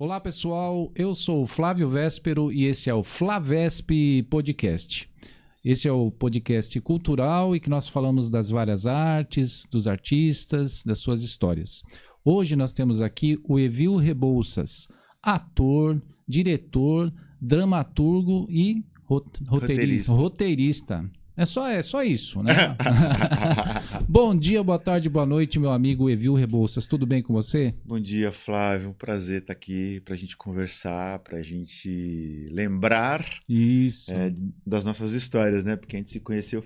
Olá pessoal, eu sou o Flávio Véspero e esse é o Flavesp Podcast. Esse é o podcast cultural e que nós falamos das várias artes, dos artistas, das suas histórias. Hoje nós temos aqui o Evil Rebouças, ator, diretor, dramaturgo e roteirista. É só isso, né? Bom dia, boa tarde, boa noite, meu amigo Evil Rebouças. Tudo bem com você? Bom dia, Flávio. Um prazer estar aqui para a gente conversar, para a gente lembrar das nossas histórias, né? Porque a gente se conheceu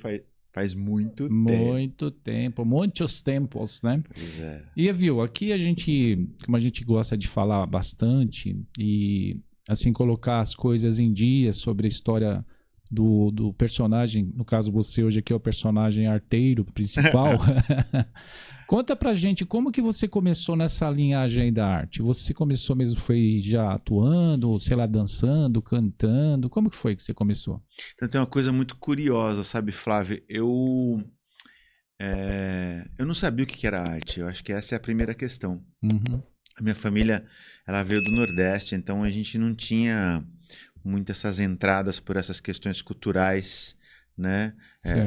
faz muito tempo. Muito tempo, muitos tempos, né? Pois é. E Evil, aqui como a gente gosta de falar bastante e assim colocar as coisas em dia sobre a história do personagem, no caso você hoje aqui é o personagem arteiro principal. Conta pra gente como que você começou nessa linhagem aí da arte. Você começou mesmo, foi já atuando, sei lá, dançando, cantando? Como que foi que você começou? Então tem uma coisa muito curiosa, sabe, Flávio? Eu não sabia o que era arte. Eu acho que essa é a primeira questão. Uhum. A minha família, ela veio do Nordeste, então a gente não tinha muitas essas entradas por essas questões culturais, né?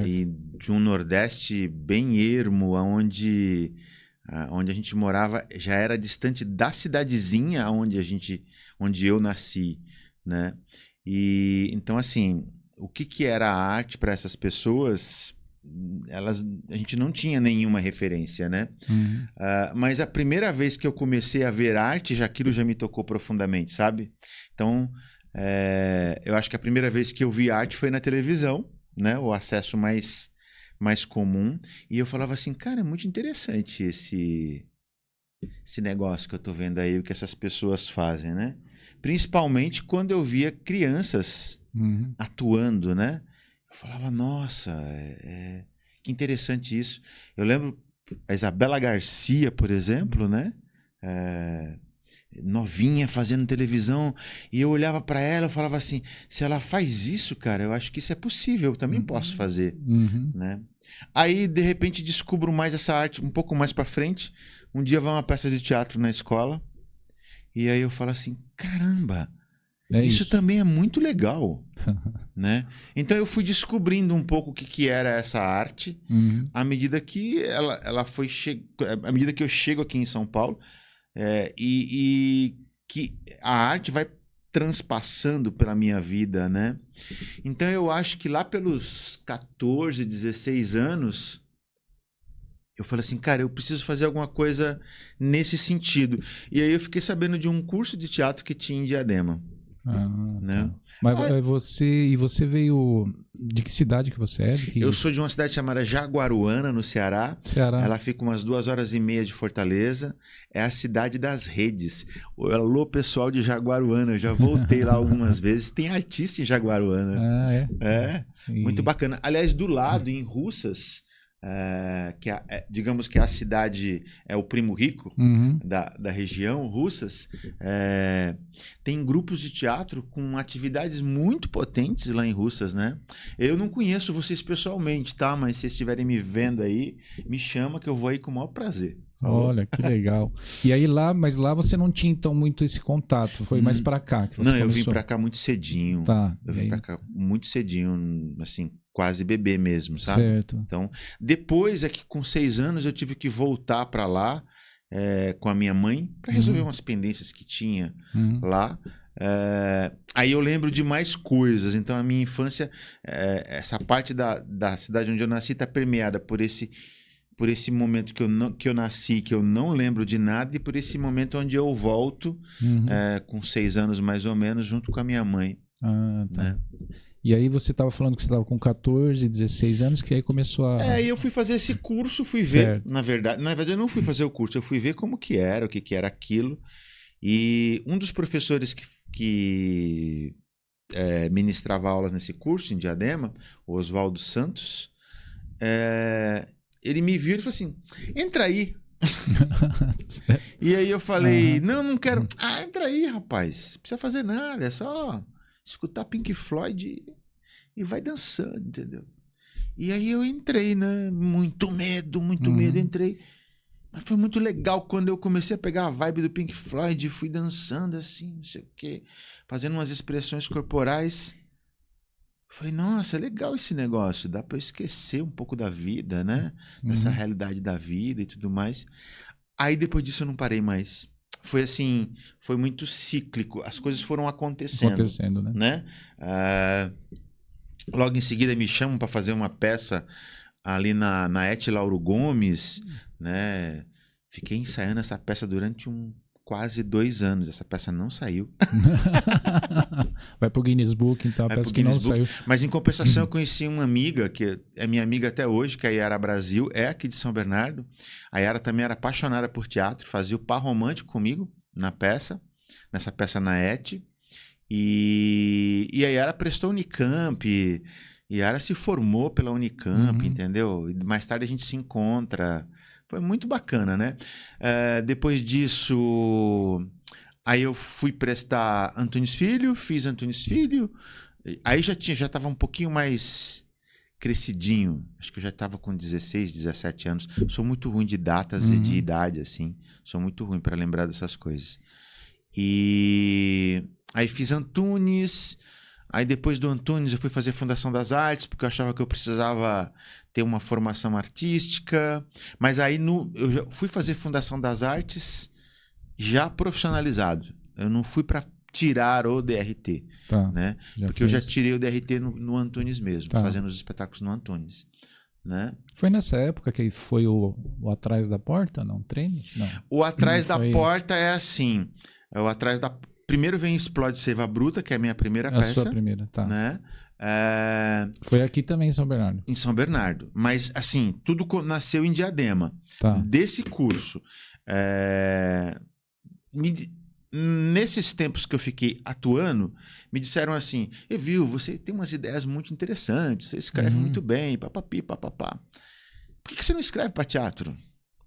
E de um Nordeste bem ermo, onde a gente morava já era distante da cidadezinha onde eu nasci, né? E então assim, o que era a arte para essas pessoas? A gente não tinha nenhuma referência, né? Uhum. Mas a primeira vez que eu comecei a ver arte, aquilo já me tocou profundamente, sabe? Então eu acho que a primeira vez que eu vi arte foi na televisão, né? O acesso mais comum. E eu falava assim, cara, é muito interessante esse negócio que eu tô vendo aí, o que essas pessoas fazem, né? Principalmente quando eu via crianças atuando, né? Eu falava, nossa, que interessante isso. Eu lembro a Isabela Garcia, por exemplo, né? Novinha fazendo televisão, e eu olhava para ela e falava assim, se ela faz isso, cara, eu acho que isso é possível, eu também posso fazer, né? Aí de repente descubro mais essa arte um pouco mais para frente. Um dia vai uma peça de teatro na escola e aí eu falo assim, caramba, isso também é muito legal, né? Então eu fui descobrindo um pouco o que era essa arte à medida que ela foi à medida que eu chego aqui em São Paulo. E que a arte vai transpassando pela minha vida, né? Então eu acho que lá pelos 14, 16 anos, eu falei assim, cara, eu preciso fazer alguma coisa nesse sentido. E aí eu fiquei sabendo de um curso de teatro que tinha em Diadema. Né? Tá. Mas você veio... De que cidade que você é? Eu sou de uma cidade chamada Jaguaruana, no Ceará. Ela fica umas 2h30 de Fortaleza. É a cidade das redes. Alô, pessoal de Jaguaruana. Eu já voltei lá algumas vezes. Tem artista em Jaguaruana. Muito bacana. Aliás, do lado, em Russas, digamos que a cidade é o primo rico da região, Russas, tem grupos de teatro com atividades muito potentes lá em Russas, né? Eu não conheço vocês pessoalmente, tá? Mas se vocês estiverem me vendo aí, me chama que eu vou aí com o maior prazer. Falou? Olha, que legal. E aí mas lá você não tinha então muito esse contato, foi mais pra cá que você começou? Não, eu vim pra cá muito cedinho. Tá. Eu vim pra cá muito cedinho, assim, quase bebê mesmo, sabe? Certo. Então, depois é que com 6 anos eu tive que voltar pra lá com a minha mãe pra resolver umas pendências que tinha lá. Aí eu lembro de mais coisas. Então a minha infância, essa parte da cidade onde eu nasci está permeada por esse momento que eu nasci, que eu não lembro de nada, e por esse momento onde eu volto com 6 anos mais ou menos, junto com a minha mãe. Ah, tá. Né? E aí você estava falando que você estava com 14, 16 anos, que aí começou a... eu fui fazer esse curso, fui ver, na verdade eu não fui fazer o curso, eu fui ver como que era, o que era aquilo. E um dos professores que ministrava aulas nesse curso em Diadema, o Oswaldo Santos, ele me viu e falou assim, entra aí. E aí eu falei, não quero. Entra aí, rapaz, não precisa fazer nada, é só escutar Pink Floyd e vai dançando, entendeu? E aí eu entrei, né? Muito medo, entrei. Mas foi muito legal quando eu comecei a pegar a vibe do Pink Floyd, fui dançando assim, não sei o quê, fazendo umas expressões corporais. Falei, nossa, é legal esse negócio, dá pra eu esquecer um pouco da vida, né? Dessa realidade da vida e tudo mais. Aí depois disso eu não parei mais. Foi assim, foi muito cíclico, as coisas foram acontecendo, né? Logo em seguida me chamam para fazer uma peça ali na Et Lauro Gomes, né? Fiquei ensaiando essa peça durante quase 2 anos. Essa peça não saiu. Vai pro Guinness Book, então, a peça que não saiu. Mas em compensação eu conheci uma amiga, que é minha amiga até hoje, que é a Yara Brasil, é aqui de São Bernardo. A Yara também era apaixonada por teatro, fazia o par romântico comigo nessa peça na Et. E a Yara prestou Unicamp, e a Yara se formou pela Unicamp, entendeu? E mais tarde a gente se encontra. Foi muito bacana, né? Depois disso, aí eu fui prestar Antunes Filho, fiz Antunes Filho. Aí já estava um pouquinho mais crescidinho. Acho que eu já estava com 16, 17 anos. Sou muito ruim de datas e de idade, assim. Sou muito ruim para lembrar dessas coisas. E aí fiz Antunes. Aí depois do Antunes eu fui fazer Fundação das Artes, porque eu achava que eu precisava ter uma formação artística. Mas aí eu já fui fazer Fundação das Artes já profissionalizado. Eu não fui para tirar o DRT, né? Porque eu já tirei o DRT no Antunes mesmo, fazendo os espetáculos no Antunes. Né? Foi nessa época que foi o Atrás da Porta, não? Treino? Não. O Atrás da Porta é assim. O Atrás da... Primeiro vem Explode Seiva Bruta, que é a minha primeira peça. A sua primeira, tá. Né? Foi aqui também em São Bernardo. Em São Bernardo. Mas, assim, tudo nasceu em Diadema. Desse curso. Nesses tempos que eu fiquei atuando, me disseram assim, Evil, você tem umas ideias muito interessantes, você escreve muito bem, papapi, papapá. Por que você não escreve para teatro?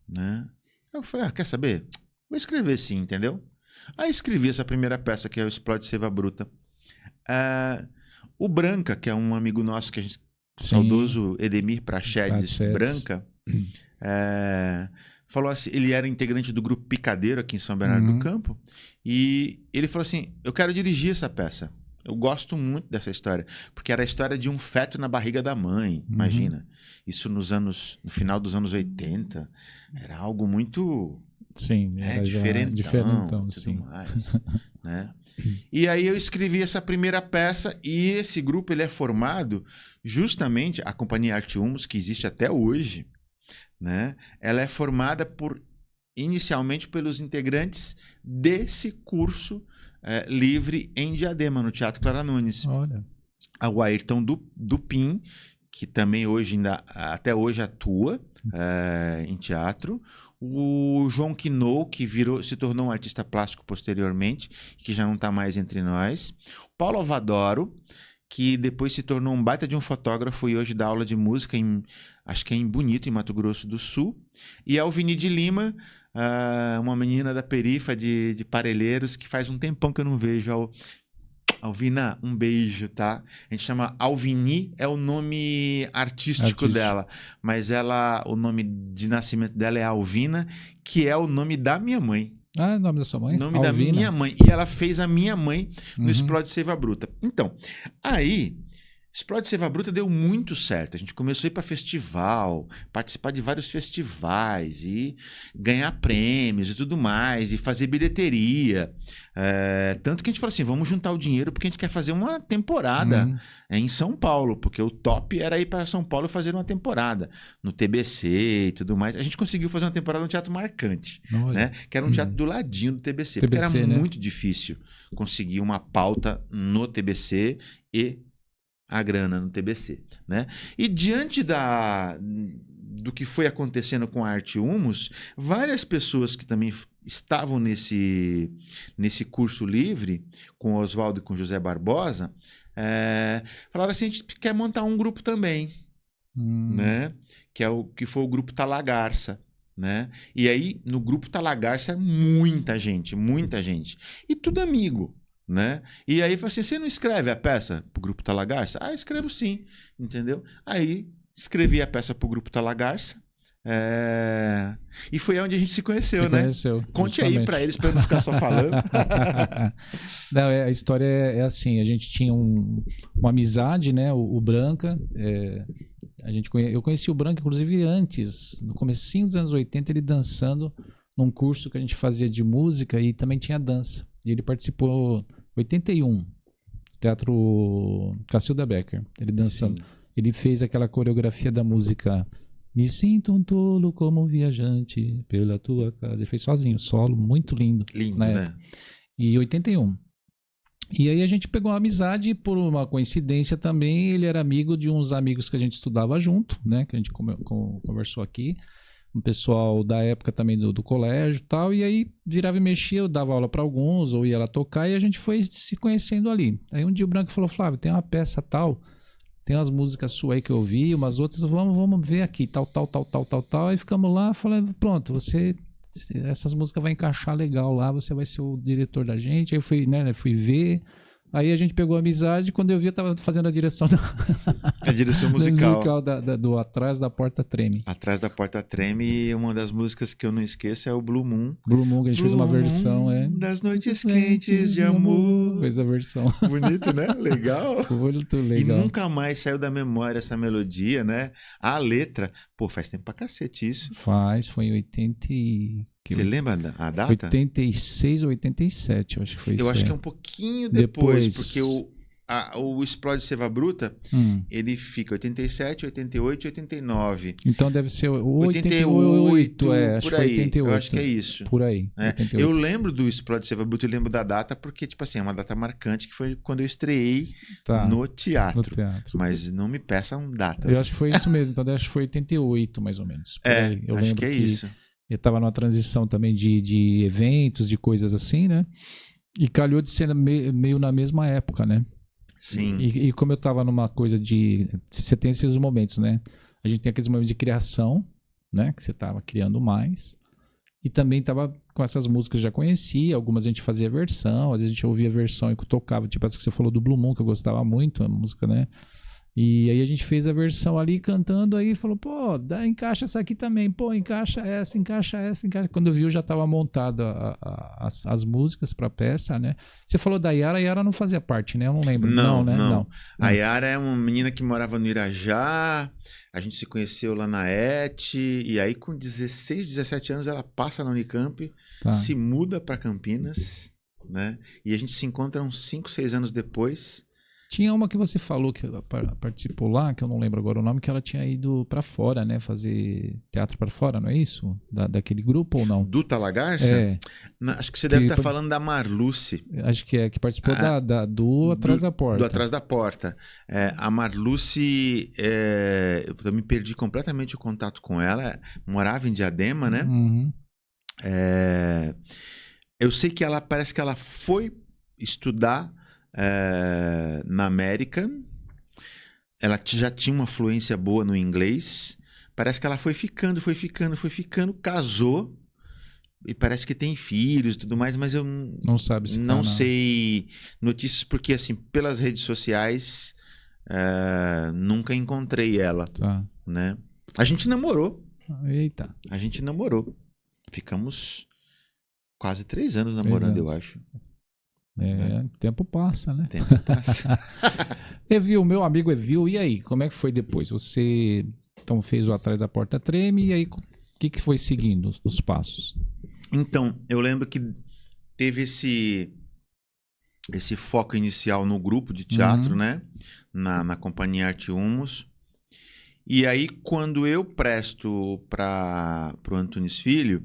Né? Eu falei, quer saber? Vou escrever sim, entendeu? Aí escrevi essa primeira peça, que é o Explode Seiva Bruta. O Branca, que é um amigo nosso, que a gente, saudoso Edemir Prachedes Branca, falou assim, ele era integrante do grupo Picadeiro aqui em São Bernardo do Campo, e ele falou assim, eu quero dirigir essa peça. Eu gosto muito dessa história, porque era a história de um feto na barriga da mãe, imagina. Isso no final dos anos 80, era algo muito... Sim, diferentão, tudo mais, né? E aí eu escrevi essa primeira peça, e esse grupo ele é formado justamente, a Companhia Arte Humus, que existe até hoje, né? Ela é formada inicialmente pelos integrantes desse curso livre em Diadema, no Teatro Clara Nunes. Olha. O Ayrton Dupin, que também até hoje atua em teatro. O João Quinot, que se tornou um artista plástico posteriormente, que já não está mais entre nós. O Paulo Avadoro, que depois se tornou um baita de um fotógrafo e hoje dá aula de música, acho que é em Bonito, em Mato Grosso do Sul. E a Alvini de Lima, uma menina da perifa de Parelheiros, que faz um tempão que eu não vejo. Alvina, um beijo, tá? A gente chama Alvini, é o nome artístico dela, mas o nome de nascimento dela é Alvina, que é o nome da minha mãe. O nome da sua mãe? O nome da minha mãe. E ela fez a minha mãe no Explode Seiva Bruta. Então, aí... Explode Seiva Bruta deu muito certo. A gente começou a ir para festival, participar de vários festivais e ganhar prêmios e tudo mais, e fazer bilheteria. Tanto que a gente falou assim, vamos juntar o dinheiro porque a gente quer fazer uma temporada em São Paulo, porque o top era ir para São Paulo fazer uma temporada no TBC e tudo mais. A gente conseguiu fazer uma temporada no Teatro Marcante, né? Que era um teatro do ladinho do TBC, porque era muito difícil conseguir uma pauta no TBC e a grana no TBC, né? E diante do que foi acontecendo com a Arte Humus, várias pessoas que também estavam nesse curso livre, com o Oswaldo e com o José Barbosa, falaram assim, a gente quer montar um grupo também, né? Que foi o grupo Talagarça, né? E aí, no grupo Talagarça, muita gente, e tudo amigo, né? E aí falei assim, você não escreve a peça pro grupo Talagarça? Escrevo sim, entendeu? Aí escrevi a peça pro grupo Talagarça, E foi onde a gente se conheceu, né? Conte justamente aí pra eles, pra eu não ficar só falando. Não, a história é assim, a gente tinha uma amizade, né? O Branca, eu conheci o Branca, inclusive, antes, no comecinho dos anos 80, ele dançando num curso que a gente fazia de música e também tinha dança. E ele participou em 81, Teatro Cacilda Becker, ele dançando. Sim. Ele fez aquela coreografia da música Me sinto um tolo como viajante pela tua casa. Ele fez sozinho, solo, muito lindo. Lindo, né? E 81. E aí a gente pegou uma amizade por uma coincidência também. Ele era amigo de uns amigos que a gente estudava junto, né? Que a gente conversou aqui. Um pessoal da época também do colégio e tal. E aí virava e mexia, eu dava aula para alguns, ou ia lá tocar, e a gente foi se conhecendo ali. Aí um dia o Branco falou, Flávio, tem uma peça tal... Tem umas músicas suas aí que eu ouvi, umas outras, vamos ver aqui, tal. Aí ficamos lá, falei, pronto, essas músicas vão encaixar legal lá, você vai ser o diretor da gente. Aí eu fui ver, aí a gente pegou a amizade, quando eu vi eu tava fazendo a direção a direção musical do Atrás da Porta Treme. Atrás da Porta Treme, e uma das músicas que eu não esqueço é o Blue Moon. Blue Moon, que a gente fez uma versão, das noites quentes de amor. Fez a versão. Bonito, né? Legal. Muito legal. E nunca mais saiu da memória essa melodia, né? A letra, pô, faz tempo pra cacete isso. Foi em 80 Você lembra a data? 86 ou 87, eu acho que foi isso. Eu acho que é um pouquinho depois. Porque o Explode Seiva Bruta, ele fica 87, 88 e 89. Então deve ser 88, acho que foi 88. Eu acho que é isso. Por aí. Eu lembro do Explode Seiva Bruta, eu lembro da data, porque, tipo assim, é uma data marcante, que foi quando eu estreiei no teatro. Mas não me peçam datas. Eu acho que foi isso mesmo, então acho que foi 88, mais ou menos. Eu acho que é isso. Eu estava numa transição também de eventos, de coisas assim, né? E calhou de ser meio na mesma época, né? Sim. E como eu estava numa coisa de... Você tem esses momentos, né? A gente tem aqueles momentos de criação, né? Que você estava criando mais. E também estava com essas músicas que eu já conhecia. Algumas a gente fazia versão, às vezes a gente ouvia versão e tocava. Tipo essa que você falou do Blue Moon, que eu gostava muito, a música, né? E aí a gente fez a versão ali cantando, aí falou, pô, encaixa essa aqui também, pô, encaixa essa. Quando eu vi, eu já estava montado as músicas para a peça, né? Você falou da Yara, a Yara não fazia parte, né? Eu não lembro. Não. A Yara é uma menina que morava no Irajá, a gente se conheceu lá na ET, e aí com 16, 17 anos ela passa na Unicamp, se muda para Campinas, né? E a gente se encontra uns 5, 6 anos depois. Tinha uma que você falou que participou lá, que eu não lembro agora o nome, que ela tinha ido pra fora, né? Fazer teatro pra fora, não é isso? Daquele grupo ou não? Duta Lagarça? Acho que você deve estar falando da Marluce. Acho que participou do Atrás da Porta. Do Atrás da Porta. A Marluce, eu me perdi completamente o contato com ela. Morava em Diadema, né? Uhum. Eu sei que parece que ela foi estudar na América. Ela já tinha uma fluência boa no inglês. Parece que ela foi ficando, casou e parece que tem filhos e tudo mais, mas eu não sei notícias, porque assim, pelas redes sociais nunca encontrei ela, né? A gente namorou. Eita. A gente namorou. Ficamos quase 3 anos namorando, eu acho. Tempo passa, né? Tempo passa. Evil, meu amigo Evil, e aí? Como é que foi depois? Você então fez o Atrás da Porta Treme, e aí o que foi seguindo os passos? Então, eu lembro que teve esse foco inicial no grupo de teatro, né? Na Companhia Arte Humus. E aí, quando eu presto para o Antunes Filho,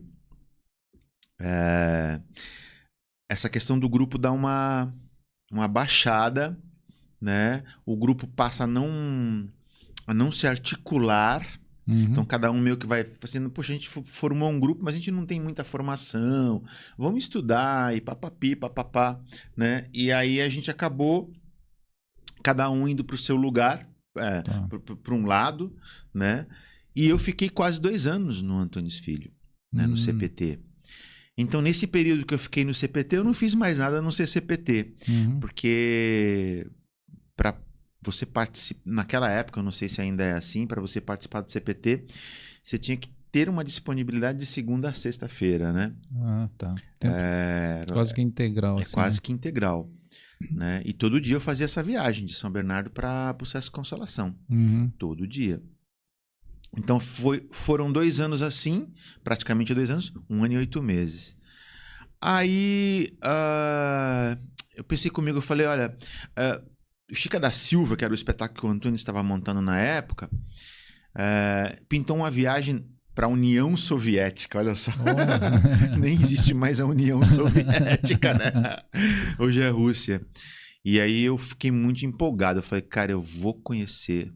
essa questão do grupo dá uma baixada, né? O grupo passa a não se articular. Então, cada um meio que vai fazendo, poxa, a gente formou um grupo, mas a gente não tem muita formação. Vamos estudar e papapi, papapá, né? E aí a gente acabou cada um indo para o seu lugar, para um lado, né? E eu fiquei quase 2 anos no Antunes Filho, né? No CPT. Então, nesse período que eu fiquei no CPT, eu não fiz mais nada a não ser CPT. Porque para você participar... Naquela época, eu não sei se ainda é assim, para você participar do CPT, você tinha que ter uma disponibilidade de segunda a sexta-feira, né? Ah, tá. Quase que integral. É assim, quase né? que integral. Né? E todo dia eu fazia essa viagem de São Bernardo para o Sesc Consolação. Todo dia. Então foram 2 anos assim, praticamente 2 anos, 1 ano e 8 meses. Aí eu pensei comigo, eu falei, olha, o Chica da Silva, que era o espetáculo que o Antônio estava montando na época, pintou uma viagem para a União Soviética, olha só. Oh. Nem existe mais a União Soviética, né? Hoje é Rússia. E aí eu fiquei muito empolgado. Eu falei, cara, eu vou conhecer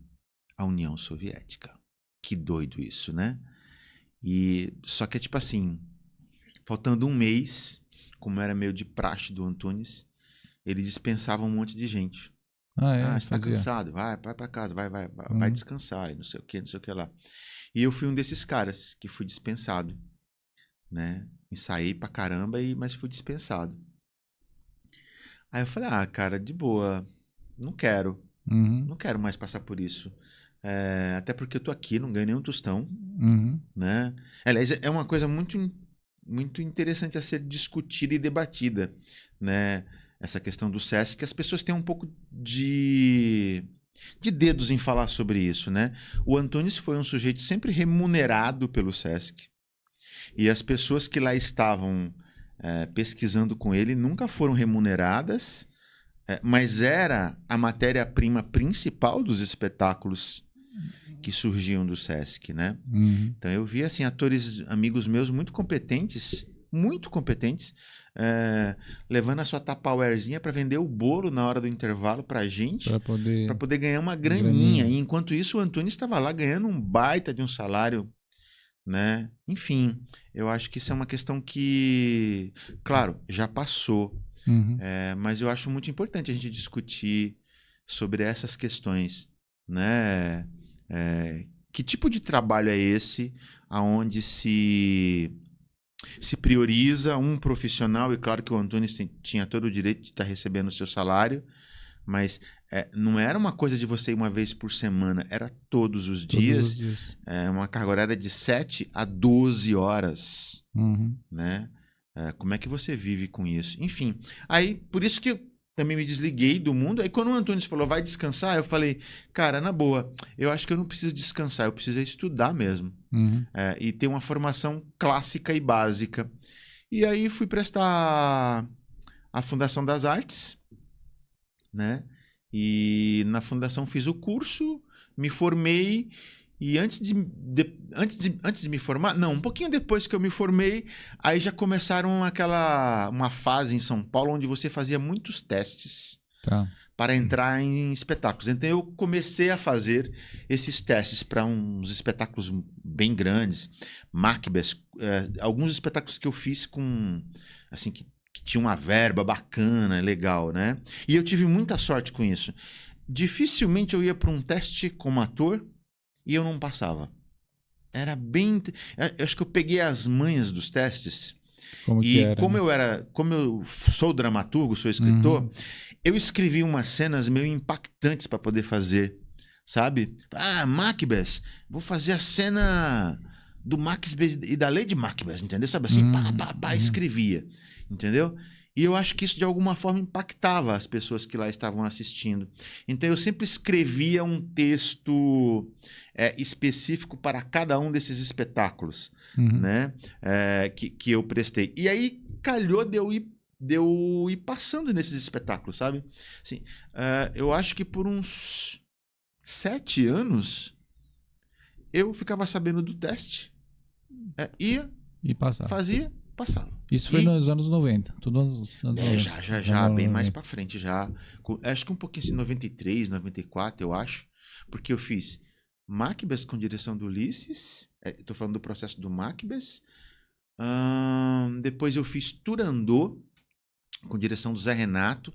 a União Soviética. Que doido isso, né? E só que é tipo assim, faltando 1 mês, como era meio de praxe do Antunes, ele dispensava um monte de gente. Você tá cansado? Vai pra casa, vai descansar, e não sei o que lá. E eu fui um desses caras que fui dispensado, né? Ensaiei pra caramba, mas fui dispensado. Aí eu falei, cara, de boa, não quero. Não quero mais passar por isso. Até porque eu tô aqui, não ganho nenhum tostão, né? Aliás, é uma coisa muito, muito interessante a ser discutida e debatida, né? Essa questão do Sesc, que as pessoas têm um pouco de dedos em falar sobre isso, né? O Antunes foi um sujeito sempre remunerado pelo Sesc, e as pessoas que lá estavam pesquisando com ele nunca foram remuneradas, mas era a matéria-prima principal dos espetáculos que surgiam do Sesc, né? Então eu vi assim atores, amigos meus muito competentes, levando a sua Tupperwarezinha para vender o bolo na hora do intervalo pra gente, para poder ganhar uma graninha. E enquanto isso o Antônio estava lá ganhando um baita de um salário, né? Enfim, eu acho que isso é uma questão que, claro, já passou, mas eu acho muito importante a gente discutir sobre essas questões, né? Que tipo de trabalho é esse aonde se prioriza um profissional? E claro que o Antônio tinha todo o direito de estar recebendo o seu salário, mas não era uma coisa de você ir uma vez por semana, era todos os dias. Uma carga horária de 7 a 12 horas, né? Como é que você vive com isso? Enfim, aí por isso que eu também me desliguei do mundo. Aí quando o Antônio falou, vai descansar, eu falei, cara, na boa, eu acho que eu não preciso descansar, eu preciso estudar mesmo. E ter uma formação clássica e básica. E aí fui prestar a Fundação das Artes, né? E na Fundação fiz o curso, me formei. E antes de me formar, não, um pouquinho depois que eu me formei, aí já começaram uma fase em São Paulo onde você fazia muitos testes para entrar em espetáculos. Então eu comecei a fazer esses testes para uns espetáculos bem grandes, Macbeth, alguns espetáculos que eu fiz com, assim, que tinha uma verba bacana, legal, né? E eu tive muita sorte com isso. Dificilmente eu ia para um teste como ator e eu não passava. Era bem... Eu acho que eu peguei as manhas dos testes. Como eu sou dramaturgo, sou escritor, eu escrevi umas cenas meio impactantes para poder fazer, sabe? Macbeth, vou fazer a cena do Macbeth e da Lady Macbeth, entendeu? Sabe assim, escrevia, entendeu? E eu acho que isso de alguma forma impactava as pessoas que lá estavam assistindo. Então eu sempre escrevia um texto específico para cada um desses espetáculos, né? Que eu prestei. E aí calhou de eu ir passando nesses espetáculos, sabe? Assim, eu acho que por uns 7 anos eu ficava sabendo do teste, ia, fazia, passava. Isso foi nos anos 90. Tudo nos anos 90. Já, bem mais pra frente já. Acho que um pouquinho assim, 93, 94, eu acho. Porque eu fiz Macbeth com direção do Ulisses. Tô falando do processo do Macbeth. Depois eu fiz Turandot com direção do Zé Renato.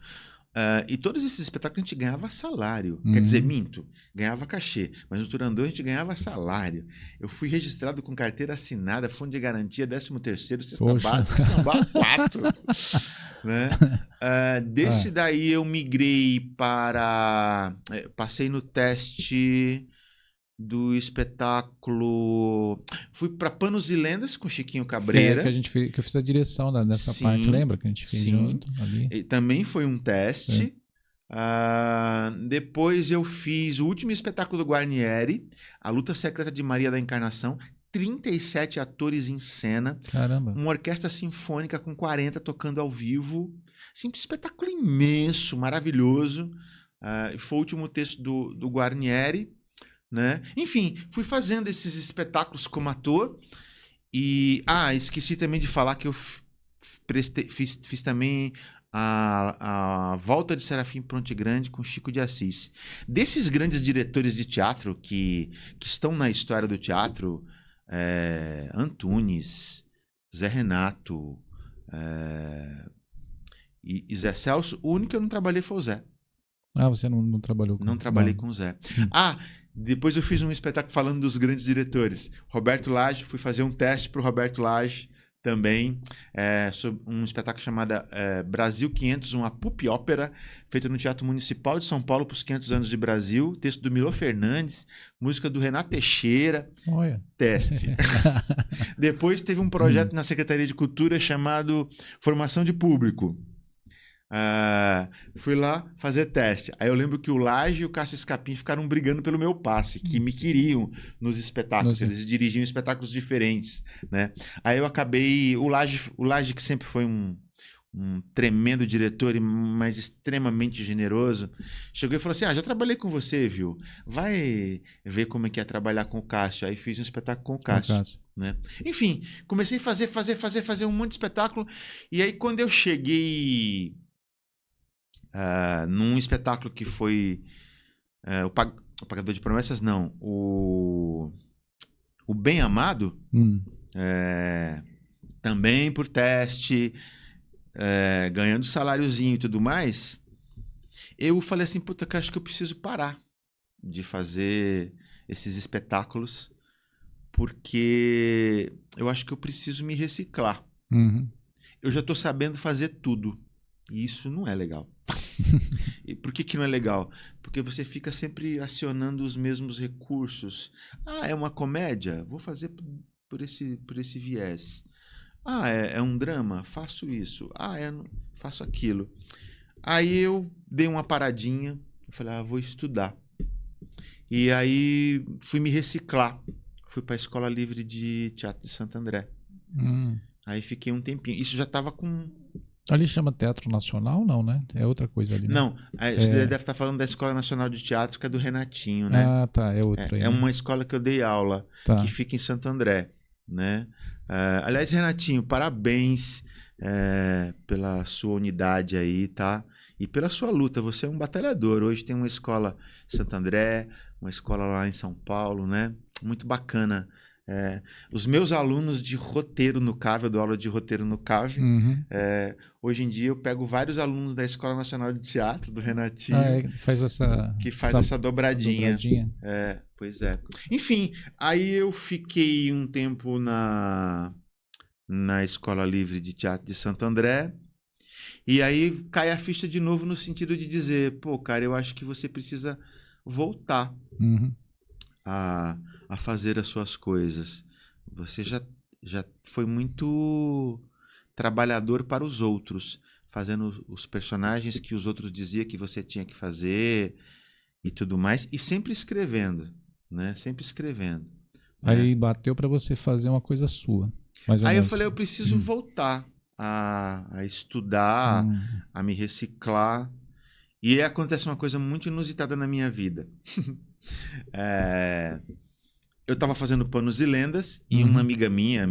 E todos esses espetáculos a gente ganhava salário. Quer dizer, minto, ganhava cachê. Mas no Turandot a gente ganhava salário. Eu fui registrado com carteira assinada, fundo de garantia, 13º, cesta básica, 4. Né? Desse daí eu migrei para... passei no teste do espetáculo... Fui para Panos e Lendas com Chiquinho Cabreira. Que a gente fez, que eu fiz a direção nessa parte, lembra? Que a gente fez junto ali. E também foi um teste. Depois eu fiz o último espetáculo do Guarnieri, A Luta Secreta de Maria da Encarnação. 37 atores em cena. Caramba. Uma orquestra sinfônica com 40 tocando ao vivo. Assim, um espetáculo imenso, maravilhoso. Foi o último texto do Guarnieri, né? Enfim, fui fazendo esses espetáculos como ator. E esqueci também de falar que eu fiz também a Volta de Serafim Prontigrande com Chico de Assis. Desses grandes diretores de teatro que estão na história do teatro, Antunes, Zé Renato e Zé Celso, o único que eu não trabalhei foi o Zé. Você não trabalhou com... Não trabalhei com o Zé. Depois eu fiz um espetáculo falando dos grandes diretores. Roberto Lage, fui fazer um teste para o Roberto Lage também, sobre um espetáculo chamado Brasil 500, uma pup ópera, feita no Teatro Municipal de São Paulo para os 500 anos de Brasil, texto do Milô Fernandes, música do Renato Teixeira. Olha. Teste. Depois teve um projeto na Secretaria de Cultura chamado Formação de Público. Fui lá fazer teste. Aí eu lembro que o Lage e o Cássio Escapim ficaram brigando pelo meu passe, que me queriam nos espetáculos. Eles dirigiam espetáculos diferentes, né? Aí eu acabei... O Lage que sempre foi um tremendo diretor, mas extremamente generoso, chegou e falou assim: já trabalhei com você, viu? Vai ver como é que é trabalhar com o Cássio. Aí fiz um espetáculo com o Cássio. Né? Enfim, comecei a fazer um monte de espetáculo. E aí quando eu cheguei... num espetáculo que foi o Pagador de Promessas, não, o Bem Amado, também por teste, ganhando saláriozinho e tudo mais, eu falei assim, puta, que acho que eu preciso parar de fazer esses espetáculos, porque eu acho que eu preciso me reciclar. Eu já tô sabendo fazer tudo, e isso não é legal. E por que não é legal? Porque você fica sempre acionando os mesmos recursos. É uma comédia? Vou fazer por esse viés. É um drama? Faço isso. Faço aquilo. Aí eu dei uma paradinha. Eu falei, vou estudar. E aí fui me reciclar. Fui para a Escola Livre de Teatro de Santo André. Aí fiquei um tempinho. Isso já estava com... Ali chama Teatro Nacional, não, né? É outra coisa ali. Né? Não, você deve estar falando da Escola Nacional de Teatro, que é do Renatinho, né? Tá, é outra. É uma escola que eu dei aula, que fica em Santo André, né? Aliás, Renatinho, parabéns pela sua unidade aí, tá? E pela sua luta, você é um batalhador. Hoje tem uma escola em Santo André, uma escola lá em São Paulo, né? Muito bacana. Os meus alunos de roteiro no CAV, eu dou aula de roteiro no CAV. Hoje em dia eu pego vários alunos da Escola Nacional de Teatro, do Renatinho, que faz essa dobradinha. Pois é. Enfim, aí eu fiquei um tempo na Escola Livre de Teatro de Santo André, e aí cai a ficha de novo no sentido de dizer, pô, cara, eu acho que você precisa voltar a fazer as suas coisas. Você já foi muito trabalhador para os outros, fazendo os personagens que os outros diziam que você tinha que fazer e tudo mais, e sempre escrevendo, né? Sempre escrevendo. Aí bateu para você fazer uma coisa sua. Aí eu falei, eu preciso voltar a estudar, a me reciclar. E aí acontece uma coisa muito inusitada na minha vida. Eu estava fazendo Panos e Lendas e uma amiga minha,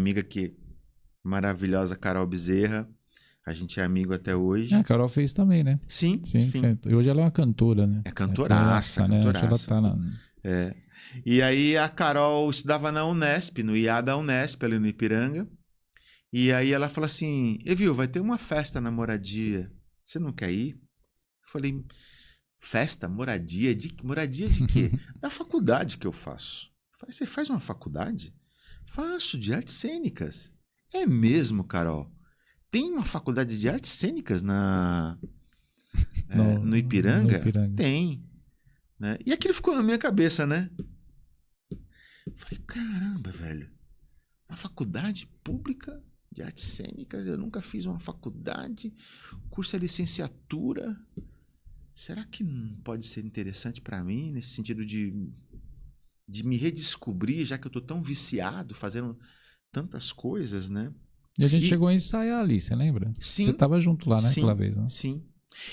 maravilhosa, Carol Bezerra, a gente é amigo até hoje. A Carol fez também, né? Sim. Hoje ela é uma cantora, né? É cantoraça, cantoraça. Ela tá na... E aí a Carol estudava na Unesp, no IA da Unesp, ali no Ipiranga. E aí ela falou assim, Evil, vai ter uma festa na Moradia, você não quer ir? Eu falei, festa? Moradia? Moradia de quê? Da faculdade que eu faço. Você faz uma faculdade? Faço, de artes cênicas. É mesmo, Carol? Tem uma faculdade de artes cênicas no Ipiranga? No Ipiranga. Tem. Né? E aquilo ficou na minha cabeça, né? Falei, caramba, velho. Uma faculdade pública de artes cênicas, eu nunca fiz uma faculdade, o curso é licenciatura. Será que não pode ser interessante para mim, nesse sentido de me redescobrir, já que eu tô tão viciado, fazendo tantas coisas, né? E a gente chegou a ensaiar ali, você lembra? Sim. Você estava junto lá, né, Sim, aquela vez, né? Sim.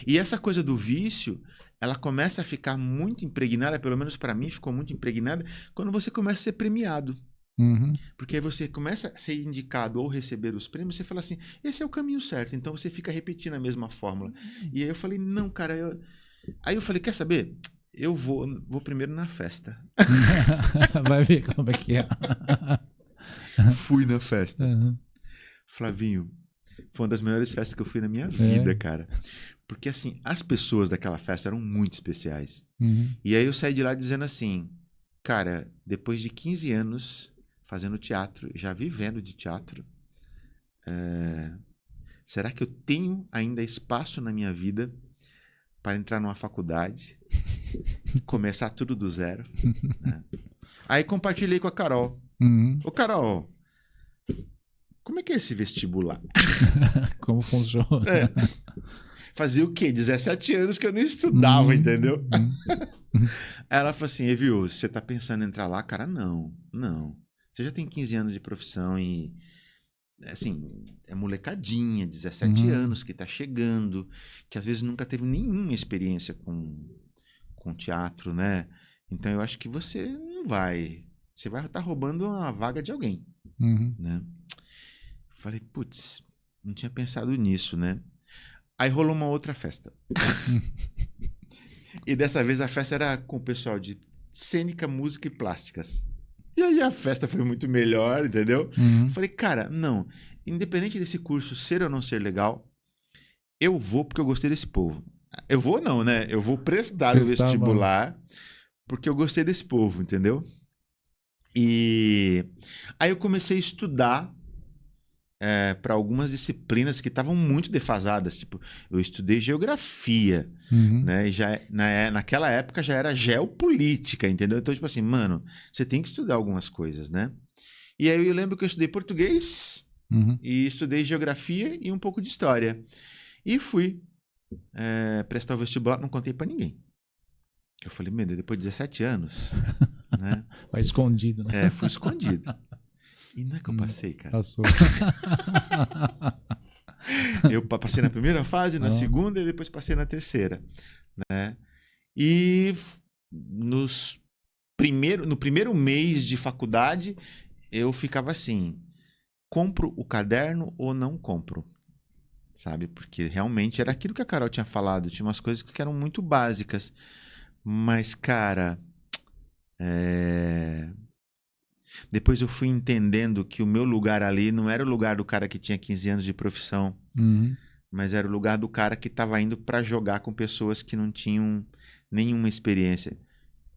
E essa coisa do vício, ela começa a ficar muito impregnada, pelo menos para mim ficou muito impregnada, quando você começa a ser premiado. Uhum. Porque aí você começa a ser indicado ou receber os prêmios, você fala assim, esse é o caminho certo, então você fica repetindo a mesma fórmula. E aí eu falei, não, cara, Aí eu falei, quer saber? Eu vou primeiro na festa. Vai ver como é que é. Fui na festa. Uhum. Flavinho, foi uma das melhores festas que eu fui na minha vida, cara. Porque assim, as pessoas daquela festa eram muito especiais. Uhum. E aí eu saí de lá dizendo assim, cara, depois de 15 anos fazendo teatro, já vivendo de teatro, será que eu tenho ainda espaço na minha vida para entrar numa faculdade, começar tudo do zero? Né? Aí compartilhei com a Carol. Uhum. Ô Carol, como é que é esse vestibular? Como funciona? Fazia o quê? 17 anos que eu não estudava, entendeu? Ela falou assim, viu, você tá pensando em entrar lá? Cara, não. Você já tem 15 anos de profissão e, assim, é molecadinha, 17 anos que tá chegando, que às vezes nunca teve nenhuma experiência com teatro, né? Então eu acho que você não vai. Você vai estar roubando uma vaga de alguém, né? Falei, putz, não tinha pensado nisso, né? Aí rolou uma outra festa. E dessa vez a festa era com o pessoal de cênica, música e plásticas. E aí a festa foi muito melhor, entendeu? Falei, cara, não. Independente desse curso ser ou não ser legal, eu vou porque eu gostei desse povo. Eu vou não, né? Eu vou prestar o vestibular porque eu gostei desse povo, entendeu? E aí eu comecei a estudar para algumas disciplinas que estavam muito defasadas. Tipo, eu estudei geografia, né? E já, naquela época já era geopolítica, entendeu? Então, tipo assim, mano, você tem que estudar algumas coisas, né? E aí eu lembro que eu estudei português e estudei geografia e um pouco de história. E fui prestar o vestibular, não contei para ninguém. Eu falei, meu Deus, depois de 17 anos, né? Vai escondido, né? Fui escondido. E não é que eu passei, cara. Passou. Eu passei na primeira fase, na segunda e depois passei na terceira, né? E no primeiro mês de faculdade, eu ficava assim, compro o caderno ou não compro? Sabe? Porque realmente era aquilo que a Carol tinha falado, tinha umas coisas que eram muito básicas. Mas, cara, depois eu fui entendendo que o meu lugar ali não era o lugar do cara que tinha 15 anos de profissão, mas era o lugar do cara que estava indo para jogar com pessoas que não tinham nenhuma experiência.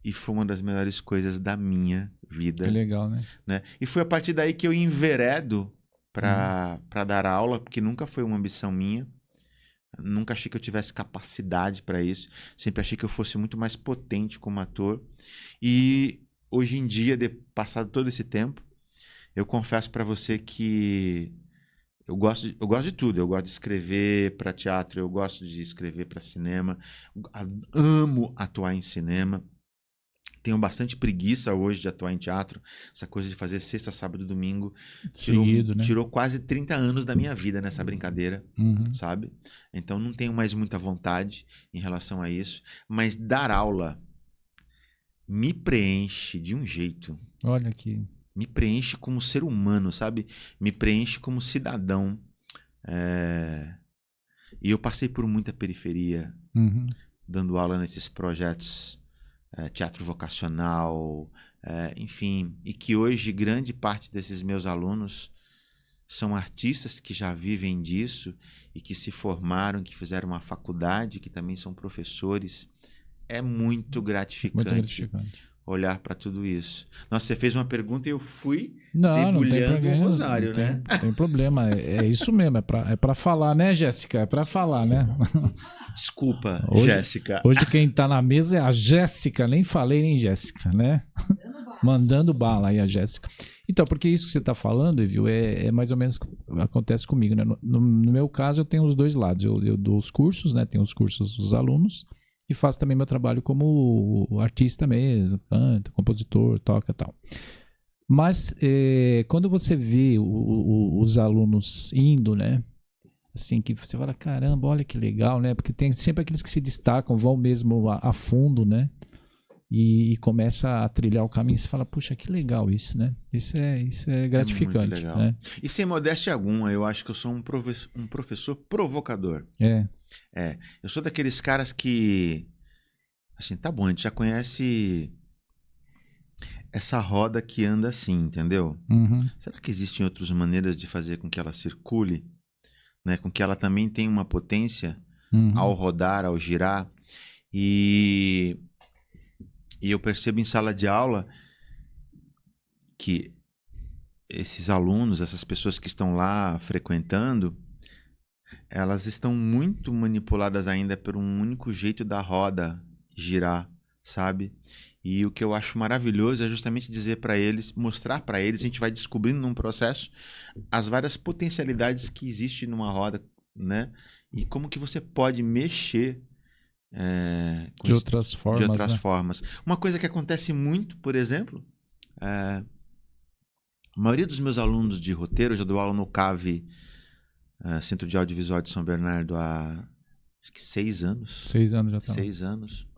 E foi uma das melhores coisas da minha vida. Que legal, né? E foi a partir daí que eu enveredo para dar aula, porque nunca foi uma ambição minha. Nunca achei que eu tivesse capacidade para isso. Sempre achei que eu fosse muito mais potente como ator. E hoje em dia, passado todo esse tempo, eu confesso para você que eu gosto de tudo. Eu gosto de escrever para teatro, eu gosto de escrever para cinema. Amo atuar em cinema. Tenho bastante preguiça hoje de atuar em teatro. Essa coisa de fazer sexta, sábado e domingo tirou quase 30 anos da minha vida nessa brincadeira, sabe? Então não tenho mais muita vontade em relação a isso. Mas dar aula me preenche de um jeito. Olha aqui. Me preenche como ser humano, sabe? Me preenche como cidadão. E eu passei por muita periferia, dando aula nesses projetos teatro vocacional, enfim, e que hoje grande parte desses meus alunos são artistas que já vivem disso e que se formaram, que fizeram uma faculdade, que também são professores. É muito gratificante olhar para tudo isso. Nossa, você fez uma pergunta e eu fui debulhando o rosário, né? Não tem problema, é isso mesmo, é para falar, né, Jéssica? É para falar, né? Desculpa, Jéssica. Hoje quem tá na mesa é a Jéssica, nem falei nem Jéssica, né? Mandando bala aí a Jéssica. Então, porque isso que você está falando, viu, é mais ou menos o que acontece comigo, né? No meu caso, eu tenho os dois lados. Eu dou os cursos, né? Tenho os cursos dos alunos e faço também meu trabalho como artista mesmo, canta, compositor, toca e tal. Mas quando você vê os alunos indo, né? Assim, que você fala, caramba, olha que legal, né? Porque tem sempre aqueles que se destacam, vão mesmo a fundo, né? E começa a trilhar o caminho e você fala, puxa, que legal isso, né? Isso é gratificante. Muito legal. Né? E sem modéstia alguma, eu acho que eu sou um professor provocador. Eu sou daqueles caras que, assim, tá bom, a gente já conhece essa roda que anda assim, entendeu? Uhum. Será que existem outras maneiras de fazer com que ela circule? Né? Com que ela também tenha uma potência ao rodar, ao girar. E eu percebo em sala de aula que esses alunos, essas pessoas que estão lá frequentando, elas estão muito manipuladas ainda por um único jeito da roda girar, sabe? E o que eu acho maravilhoso é justamente dizer para eles, mostrar para eles, a gente vai descobrindo num processo as várias potencialidades que existem numa roda, né? E como que você pode mexer de outras formas. Uma coisa que acontece muito, por exemplo, a maioria dos meus alunos de roteiro, eu já dou aula no CAV, Centro de Audiovisual de São Bernardo, há acho que 6 anos. 6 anos já tá. 6 anos.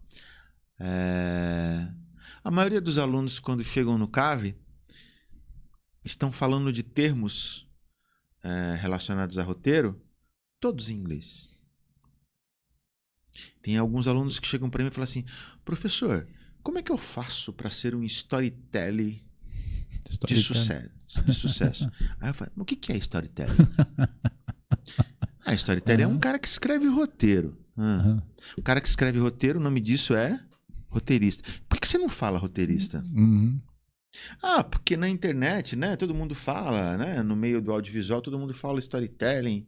A maioria dos alunos, quando chegam no CAV, estão falando de termos relacionados a roteiro, todos em inglês. Tem alguns alunos que chegam para mim e falam assim, professor, como é que eu faço para ser um storytelling de sucesso? Aí eu falo, o que é storytelling? Storytelling é um cara que escreve roteiro. O cara que escreve roteiro, o nome disso é roteirista. Por que você não fala roteirista? Porque na internet, né, todo mundo fala, né, no meio do audiovisual, todo mundo fala storytelling.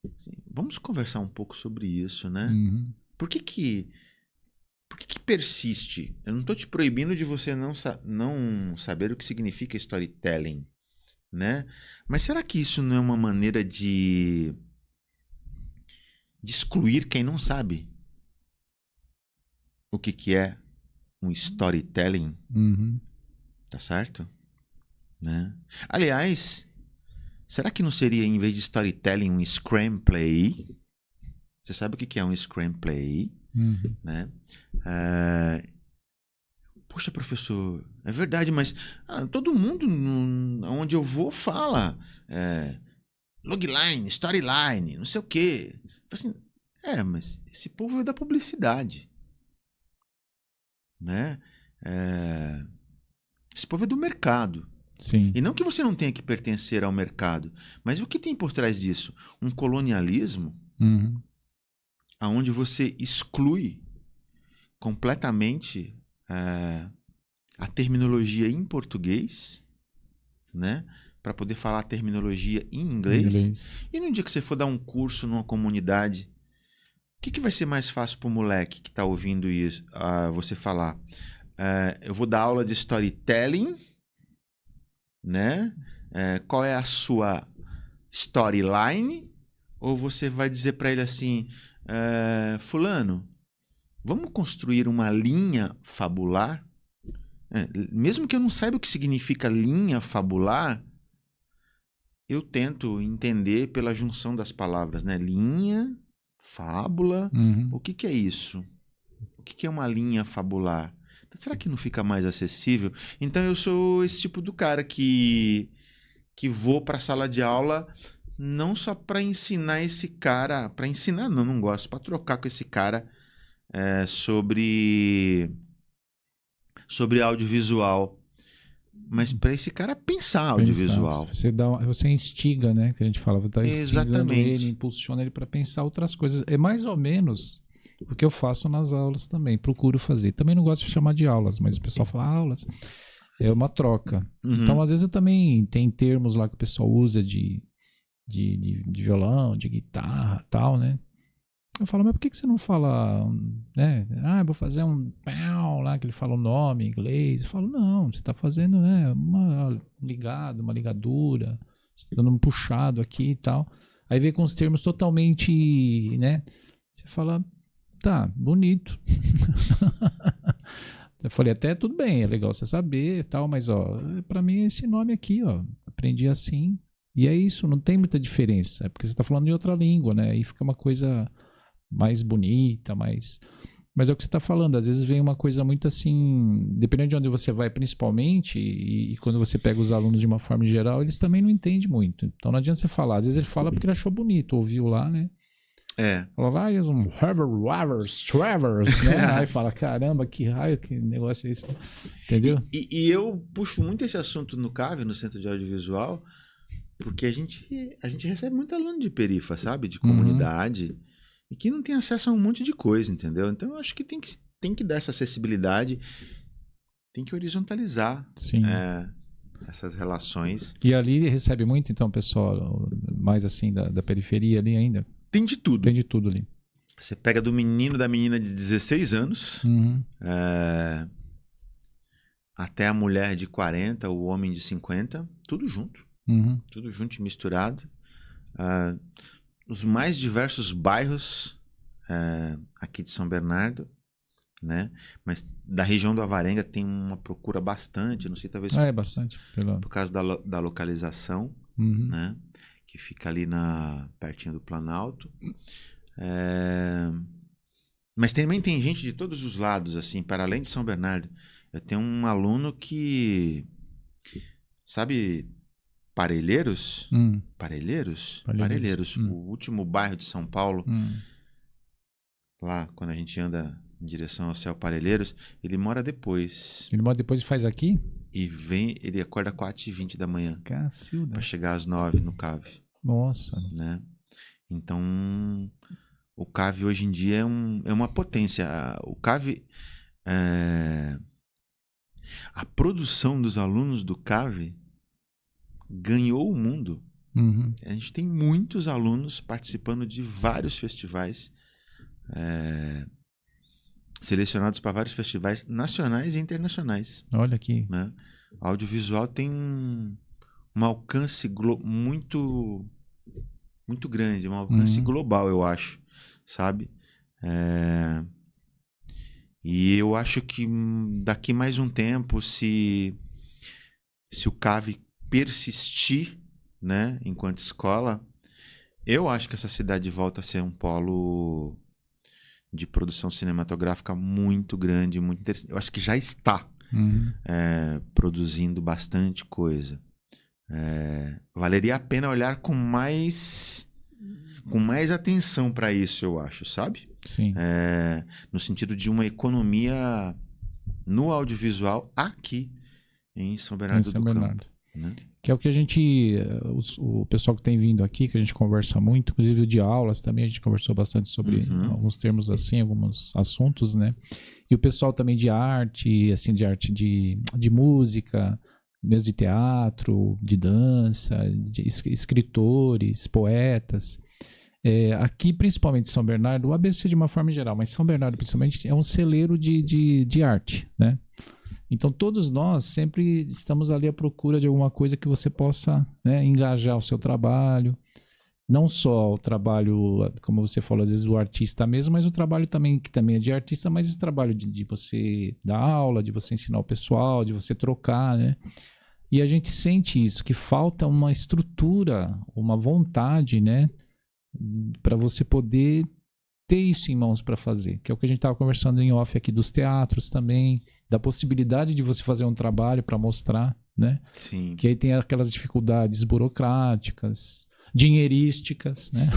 Assim, vamos conversar um pouco sobre isso, né? Por que persiste? Eu não estou te proibindo de você não saber o que significa storytelling, né? Mas será que isso não é uma maneira de excluir quem não sabe o que é um storytelling? Tá certo? Né? Aliás, será que não seria, em vez de storytelling, um screenplay? Você sabe o que é um screenplay? Né? Poxa, professor, é verdade, mas todo mundo onde eu vou fala logline, storyline, não sei o quê. Assim, mas esse povo é da publicidade. Né? Esse povo é do mercado. Sim. E não que você não tenha que pertencer ao mercado, mas o que tem por trás disso? Um colonialismo onde você exclui completamente a terminologia em português, né? Para poder falar a terminologia em inglês. E no dia que você for dar um curso numa comunidade, o que vai ser mais fácil para o moleque que está ouvindo isso, você falar? Eu vou dar aula de storytelling, né? Qual é a sua storyline? Ou você vai dizer para ele assim, fulano, vamos construir uma linha fabular? Mesmo que eu não saiba o que significa linha fabular, eu tento entender pela junção das palavras, né? Linha, fábula, o que é isso? O que é uma linha fabular? Será que não fica mais acessível? Então eu sou esse tipo do cara que vou para a sala de aula não só para ensinar esse cara, para ensinar não gosto, para trocar com esse cara sobre audiovisual, mas para esse cara pensar audiovisual. Você instiga, né? Que a gente fala, tá instigando ele, impulsiona ele para pensar outras coisas. É mais ou menos o que eu faço nas aulas também, procuro fazer. Também não gosto de chamar de aulas, mas o pessoal fala aulas. É uma troca. Então, às vezes, eu também tem termos lá que o pessoal usa de violão, de guitarra, tal, né? Eu falo, mas por que você não fala, né? Ah, eu vou fazer um pau lá, que ele fala o nome em inglês. Eu falo, não, você está fazendo, né, uma ligada, uma ligadura, você está dando um puxado aqui e tal. Aí vem com os termos totalmente, né? Você fala, tá, bonito. Eu falei, até tudo bem, é legal você saber e tal, mas ó, pra mim é esse nome aqui, ó, aprendi assim. E é isso, não tem muita diferença. É porque você tá falando em outra língua, né? Aí fica uma coisa mais bonita, mais. Mas é o que você está falando, às vezes vem uma coisa muito assim, dependendo de onde você vai, principalmente, e quando você pega os alunos de uma forma geral, eles também não entendem muito. Então não adianta você falar. Às vezes ele fala porque ele achou bonito, ouviu lá, né? Falava, um Travers, né? Aí fala, caramba, que raio, que negócio é esse? Entendeu? E eu puxo muito esse assunto no CAV, no Centro de Audiovisual, porque a gente recebe muito aluno de perifa, sabe? De comunidade, e que não tem acesso a um monte de coisa, entendeu? Então eu acho que tem que dar essa acessibilidade, tem que horizontalizar essas relações. E ali recebe muito, então, pessoal, mais assim, da periferia ali ainda? Tem de tudo. Tem de tudo ali. Você pega do menino, da menina de 16 anos, até a mulher de 40, o homem de 50, tudo junto. Tudo junto e misturado. Os mais diversos bairros aqui de São Bernardo, né? Mas da região do Alvarenga tem uma procura bastante, não sei, talvez bastante, por causa da localização, né? Que fica ali pertinho do Planalto. Mas também tem gente de todos os lados, assim, para além de São Bernardo. Eu tenho um aluno que, sabe, Parelheiros? Parelheiros? O último bairro de São Paulo, lá, quando a gente anda em direção ao Céu Parelheiros, ele mora depois. Ele mora depois e faz aqui? E ele acorda 4h20 da manhã. Cacilda. Para chegar às 9 no CAV. Nossa. Né? Então, o CAV hoje em dia é uma potência. O CAV, a produção dos alunos do CAV ganhou o mundo. A gente tem muitos alunos participando de vários festivais, selecionados para vários festivais nacionais e internacionais. Olha aqui. Né? O audiovisual tem um alcance muito, muito grande, um alcance global, eu acho, sabe? E eu acho que daqui mais um tempo, se o CAV persistir, né, enquanto escola, eu acho que essa cidade volta a ser um polo de produção cinematográfica muito grande, muito interessante. Eu acho que já está produzindo bastante coisa. Valeria a pena olhar com mais atenção para isso, eu acho, sabe? Sim. No sentido de uma economia no audiovisual aqui em São Bernardo do Campo. Né? Que é o que a gente, o pessoal que tem vindo aqui, que a gente conversa muito, inclusive de aulas também, a gente conversou bastante sobre alguns termos assim, alguns assuntos, né? E o pessoal também de arte, assim, de arte de música, mesmo de teatro, de dança, de escritores, poetas. Aqui, principalmente em São Bernardo, o ABC de uma forma geral, mas São Bernardo principalmente é um celeiro de arte, né? Então todos nós sempre estamos ali à procura de alguma coisa que você possa, né, engajar o seu trabalho, não só o trabalho, como você falou, às vezes o artista mesmo, mas o trabalho também, que também é de artista, mas esse trabalho de você dar aula, de você ensinar o pessoal, de você trocar, né? E a gente sente isso, que falta uma estrutura, uma vontade, né, para você poder ter isso em mãos para fazer, que é o que a gente estava conversando em off aqui dos teatros também, da possibilidade de você fazer um trabalho para mostrar, né? Sim. Que aí tem aquelas dificuldades burocráticas, dinheirísticas, né?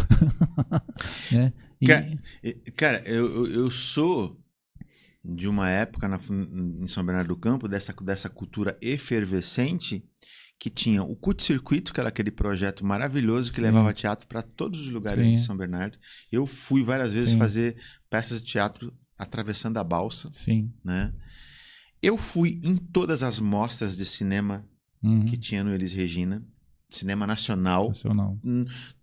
né? Cara, eu sou de uma época em São Bernardo do Campo, dessa cultura efervescente, que tinha o Curto-Circuito, que era aquele projeto maravilhoso que levava teatro para todos os lugares de São Bernardo. Eu fui várias vezes fazer peças de teatro atravessando a balsa. Né? Eu fui em todas as mostras de cinema que tinha no Elis Regina, cinema nacional.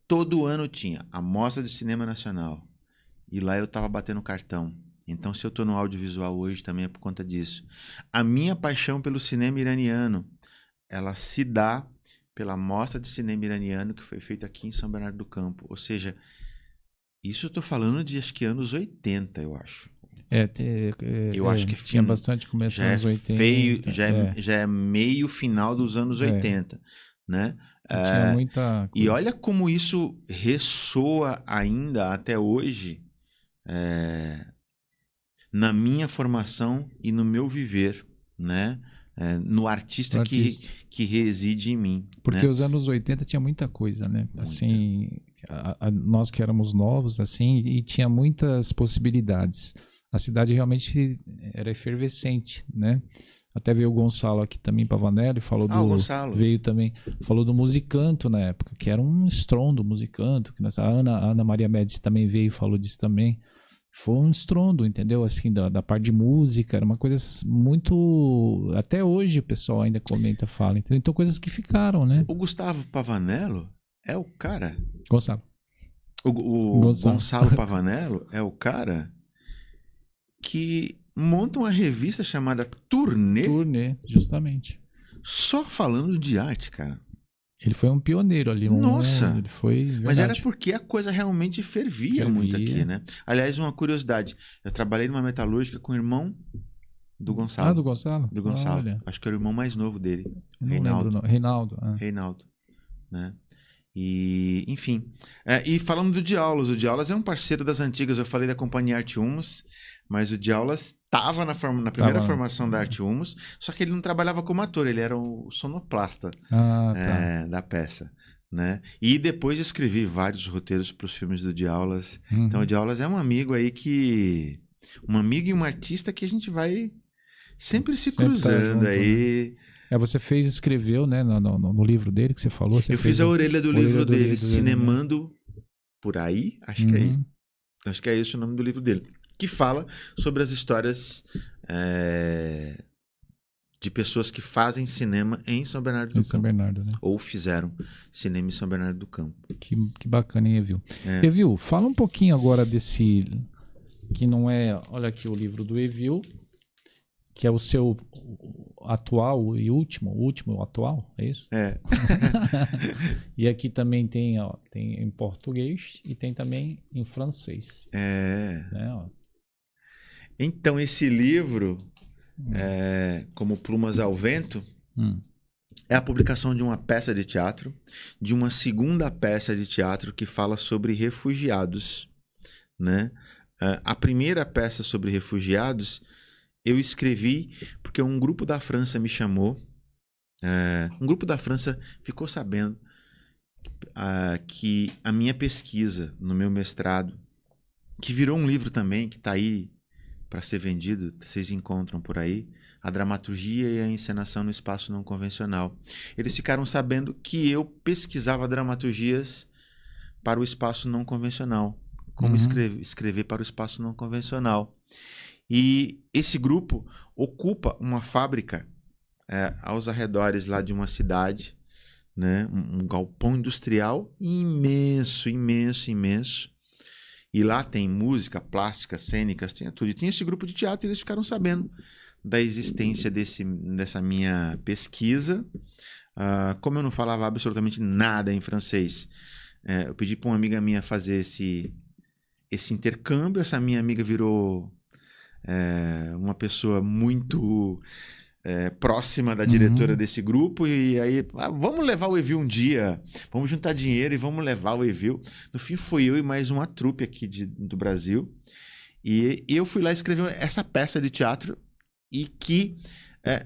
Todo ano tinha a mostra de cinema nacional. E lá eu estava batendo cartão. Então, se eu estou no audiovisual hoje, também é por conta disso. A minha paixão pelo cinema iraniano, ela se dá pela mostra de cinema iraniano que foi feita aqui em São Bernardo do Campo. Ou seja, isso eu estou falando de acho que anos 80, eu acho. Eu acho que tinha bastante começo já nos 80. Já é meio final dos anos 80, né? Tinha muita coisa. E olha como isso ressoa ainda até hoje na minha formação e no meu viver, né? No artista que reside em mim. Porque né? os anos 80 tinha muita coisa, né? Muita. Assim, nós que éramos novos, assim, e tinha muitas possibilidades. A cidade realmente era efervescente, né? Até veio o Gonçalo aqui também, Pavanelli, falou do... Gonçalo. Veio também, falou do Musicanto na época, que era um estrondo, Musicanto. Que a Ana Maria Médici também veio e falou disso também. Foi um estrondo, entendeu? Assim, da parte de música, era uma coisa muito... Até hoje o pessoal ainda comenta, fala, entendeu? Então, coisas que ficaram, né? O Gustavo Pavanello é o cara... Gonçalo. O Gonçalo Pavanello é o cara que monta uma revista chamada Turnê. Turnê, justamente. Só falando de arte, cara. Ele foi um pioneiro ali. Nossa! Ele foi, verdade. Mas era porque a coisa realmente fervia muito aqui, né? Aliás, uma curiosidade. Eu trabalhei numa metalúrgica com o irmão do Gonçalo. Ah, do Gonçalo? Do Gonçalo. Olha. Acho que era o irmão mais novo dele. Reinaldo. Não. Reinaldo. Ah. Reinaldo. Né? E, enfim. E falando do Diaulas. O Diaulas é um parceiro das antigas. Eu falei da Companhia Arte Humus, mas o Diaulas estava na primeira formação da Arte Humus, só que ele não trabalhava como ator, ele era o sonoplasta da peça. Né? E depois escrevi vários roteiros para os filmes do Diaulas. Uhum. Então o Diaulas é um amigo aí que... Um amigo e um artista que a gente vai sempre se cruzando junto, aí. Né? Você escreveu, né, no livro dele que você falou. Eu fiz a orelha do livro dele, Cinemando por aí, acho que é isso. Acho que é esse o nome do livro dele. Que fala sobre as histórias de pessoas que fazem cinema em São Bernardo do Campo. São Bernardo, né? Ou fizeram cinema em São Bernardo do Campo. Que bacana, hein, Evil? Evil, fala um pouquinho agora desse... Que não é... Olha aqui o livro do Evil, que é o seu atual e último atual, é isso? É. E aqui também tem em português e tem também em francês. Né, Então, esse livro, como Plumas ao Vento, é a publicação de uma peça de teatro, de uma segunda peça de teatro que fala sobre refugiados, né? A primeira peça sobre refugiados eu escrevi porque um grupo da França me chamou. Um grupo da França ficou sabendo que a minha pesquisa no meu mestrado, que virou um livro também, que está aí para ser vendido, vocês encontram por aí, a dramaturgia e a encenação no espaço não convencional. Eles ficaram sabendo que eu pesquisava dramaturgias para o espaço não convencional. Como escrever para o espaço não convencional. E esse grupo ocupa uma fábrica aos arredores lá de uma cidade, né? Um galpão industrial imenso, imenso, imenso. E lá tem música, plástica, cênicas, tem tudo. E tinha esse grupo de teatro e eles ficaram sabendo da existência dessa minha pesquisa. Como eu não falava absolutamente nada em francês, eu pedi para uma amiga minha fazer esse intercâmbio. Essa minha amiga virou uma pessoa muito próxima da diretora desse grupo, e aí vamos levar o Evil um dia, vamos juntar dinheiro e vamos levar o Evil. No fim foi eu e mais uma trupe aqui do Brasil, e eu fui lá escrever essa peça de teatro e que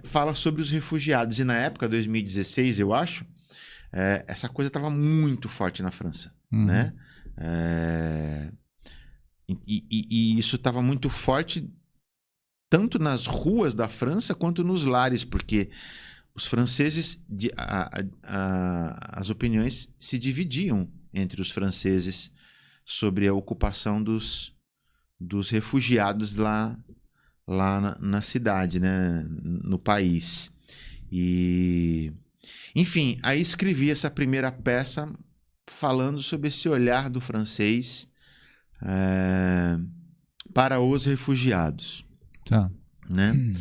fala sobre os refugiados. E na época, 2016 eu acho, essa coisa estava muito forte na França, né? E isso estava muito forte tanto nas ruas da França quanto nos lares, porque os franceses, as opiniões se dividiam entre os franceses sobre a ocupação dos refugiados lá na cidade, né, no país. E, enfim, aí escrevi essa primeira peça falando sobre esse olhar do francês para os refugiados. Tá. Né?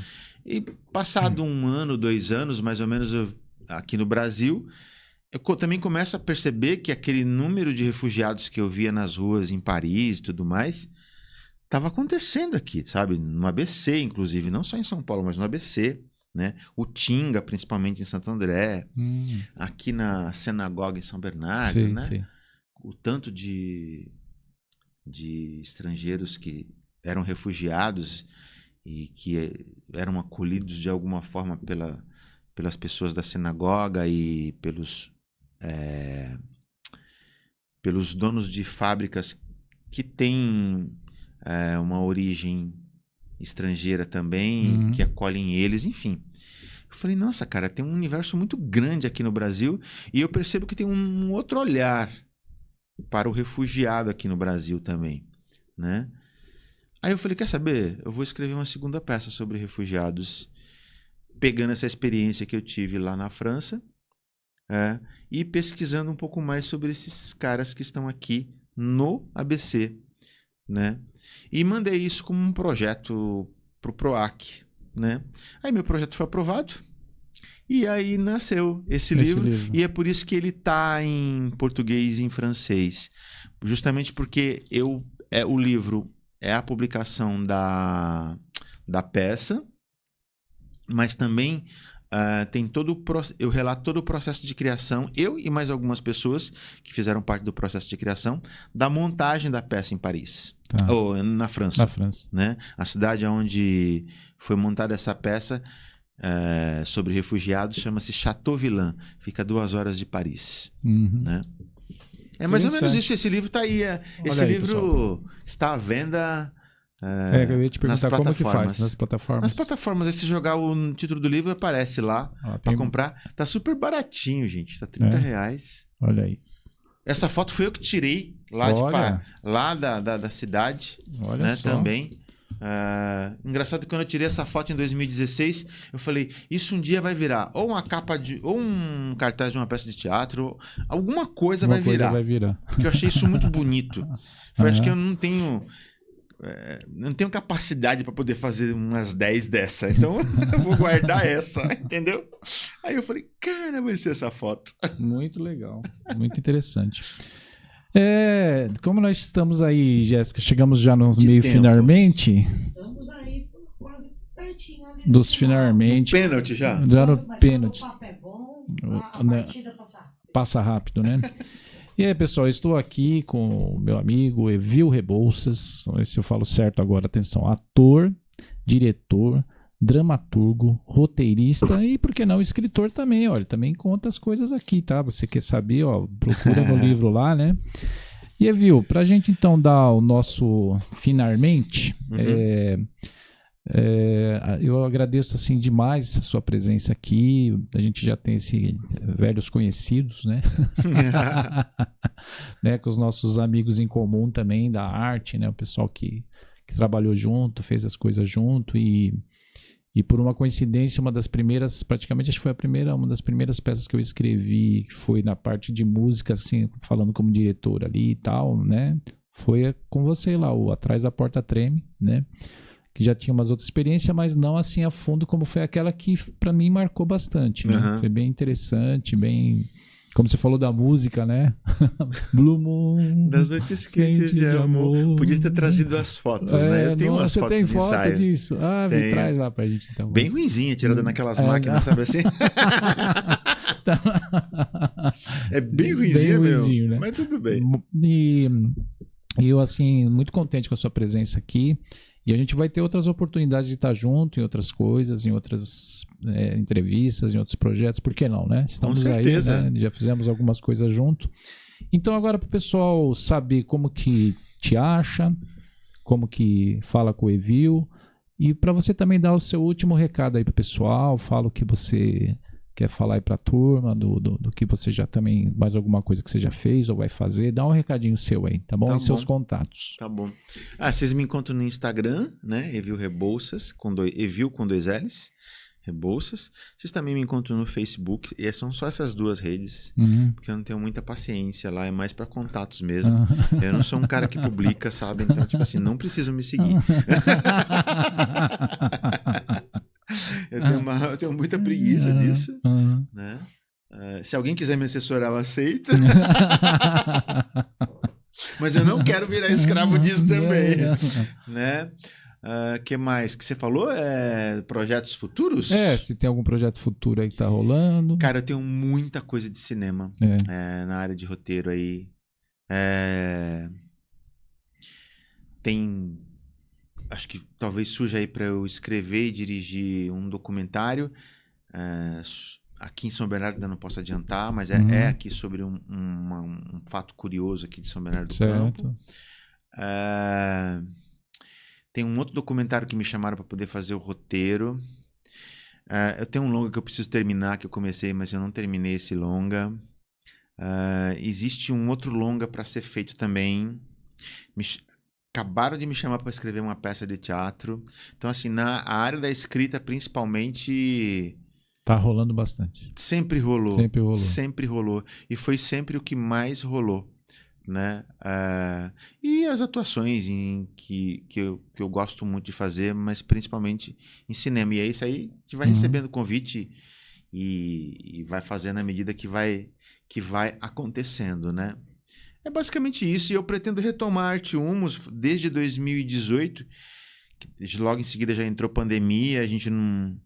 E passado 1 ano, 2 anos, mais ou menos, aqui no Brasil, eu também começo a perceber que aquele número de refugiados que eu via nas ruas em Paris e tudo mais, estava acontecendo aqui, sabe? No ABC, inclusive, não só em São Paulo, mas no ABC, né? O Tinga, principalmente em Santo André, aqui na Sinagoga em São Bernardo, sim, né? Sim. O tanto de estrangeiros que eram refugiados e que eram acolhidos de alguma forma pelas pessoas da sinagoga e pelos donos de fábricas que têm uma origem estrangeira também, que acolhem eles, enfim. Eu falei, nossa, cara, tem um universo muito grande aqui no Brasil e eu percebo que tem um outro olhar para o refugiado aqui no Brasil também, né? Aí eu falei, quer saber? Eu vou escrever uma segunda peça sobre refugiados, pegando essa experiência que eu tive lá na França, e pesquisando um pouco mais sobre esses caras que estão aqui no ABC, né? E mandei isso como um projeto pro PROAC, né? Aí meu projeto foi aprovado e aí nasceu esse livro. E é por isso que ele tá em português e em francês, justamente porque o livro é a publicação da peça, mas também tem eu relato todo o processo de criação, eu e mais algumas pessoas que fizeram parte do processo de criação da montagem da peça em Paris, ou na França. Né? A cidade onde foi montada essa peça sobre refugiados chama-se Châteauvillain, fica a 2 horas de Paris. Né? É mais ou menos isso, esse livro está aí. Esse livro pessoal, está à venda eu ia te perguntar como que faz nas plataformas. Nas plataformas, aí se jogar o título do livro, aparece lá para comprar. Tá super baratinho, gente. Tá R$30. Olha aí. Essa foto foi eu que tirei lá da cidade. Olha, né, só. Também. Engraçado que quando eu tirei essa foto em 2016, eu falei, isso um dia vai virar ou uma capa ou um cartaz de uma peça de teatro, alguma coisa vai virar. Porque eu achei isso muito bonito. Acho que eu não tenho capacidade para poder fazer umas 10 dessa, então eu vou guardar essa, entendeu? Aí eu falei, cara, vai ser essa foto. Muito legal, muito interessante. Como nós estamos aí, Jéssica, chegamos já nos meio finalmente. Estamos aí quase pertinho ali dos finalmente. No pênalti já? Já no pênalti. O papo é bom, a partida passa rápido, né? E aí, pessoal, eu estou aqui com o meu amigo Evil Rebouças, vamos ver se eu falo certo agora, atenção, ator, diretor, dramaturgo, roteirista e, por que não, escritor também, olha, também conta as coisas aqui, tá? Você quer saber, ó, procura no livro lá, né? E Evil, pra gente então dar o nosso finalmente, eu agradeço assim demais a sua presença aqui. A gente já tem velhos conhecidos, né? Né? Com os nossos amigos em comum também da arte, né? O pessoal que trabalhou junto, fez as coisas junto e por uma coincidência, uma das primeiras, praticamente acho que foi uma das primeiras peças que eu escrevi, que foi na parte de música, assim, falando como diretor ali e tal, né? Foi com você lá, o Atrás da Porta Treme, né? Que já tinha umas outras experiências, mas não assim a fundo como foi aquela que para mim marcou bastante, né? Foi bem interessante, bem... Como você falou da música, né? Blue Moon... Das noites quentes de amor. Podia ter trazido as fotos, né? Eu tenho umas fotos de ensaio. Você tem foto disso? Me traz lá pra gente, então. Bem ruinzinha, tirada naquelas máquinas, sabe assim? É bem ruinzinha mesmo, né? Mas tudo bem. E eu, assim, muito contente com a sua presença aqui. E a gente vai ter outras oportunidades de estar junto em outras coisas, em outras entrevistas, em outros projetos, por que não, né? Estamos com certeza. Aí, né? Já fizemos algumas coisas junto. Então agora para o pessoal saber como que te acha, como que fala com o Evil, e para você também dar o seu último recado aí para o pessoal, fala o que você quer falar aí para a turma, do que você já também, mais alguma coisa que você já fez ou vai fazer, dá um recadinho seu aí, tá bom? Tá, e seus contatos. Tá bom. Vocês me encontram no Instagram, né? Evil Rebouças, Evil com 2 L's. Rebouças. Vocês também me encontram no Facebook. E são só essas duas redes. Porque eu não tenho muita paciência lá. É mais para contatos mesmo. Eu não sou um cara que publica, sabe? Então, tipo assim, não precisam me seguir. Eu tenho muita preguiça disso. Né? Se alguém quiser me assessorar, eu aceito. Mas eu não quero virar escravo disso também. Né? Que mais que você falou? Projetos futuros? Se tem algum projeto futuro aí que tá rolando. Cara, eu tenho muita coisa de cinema na área de roteiro aí. Tem... Acho que talvez surja aí para eu escrever e dirigir um documentário. Aqui em São Bernardo ainda não posso adiantar, mas é aqui sobre um fato curioso aqui de São Bernardo do Campo. Tem um outro documentário que me chamaram para poder fazer o roteiro. Eu tenho um longa que eu preciso terminar, que eu comecei, mas eu não terminei esse longa. Existe um outro longa para ser feito também. Acabaram de me chamar para escrever uma peça de teatro. Então, assim, na área da escrita, principalmente... Tá rolando bastante. Sempre rolou. Sempre rolou. Sempre rolou. E foi sempre o que mais rolou. Né? E as atuações que eu gosto muito de fazer, mas principalmente em cinema. E é isso aí, a gente vai recebendo convite e vai fazendo à medida que vai acontecendo, né? É basicamente isso. E eu pretendo retomar a Arte Humus desde 2018. Logo em seguida já entrou pandemia, a gente não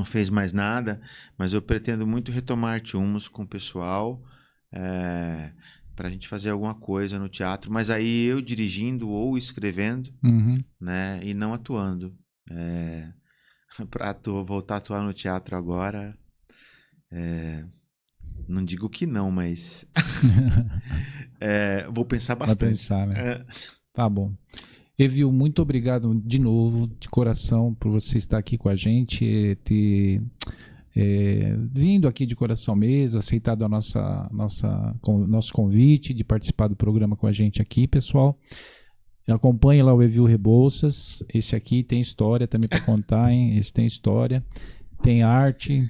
fez mais nada, mas eu pretendo muito retomar a Arte Humus com o pessoal, para a gente fazer alguma coisa no teatro, mas aí eu dirigindo ou escrevendo, né, e não atuando. Para voltar a atuar no teatro agora, não digo que não, mas vou pensar bastante. Vai pensar, né? Tá bom. Evil, muito obrigado de novo, de coração, por você estar aqui com a gente, ter vindo aqui de coração mesmo, aceitado nosso convite de participar do programa com a gente aqui, pessoal. Acompanhe lá o Evil Rebouças. Esse aqui tem história também para contar, hein? Esse tem história, tem arte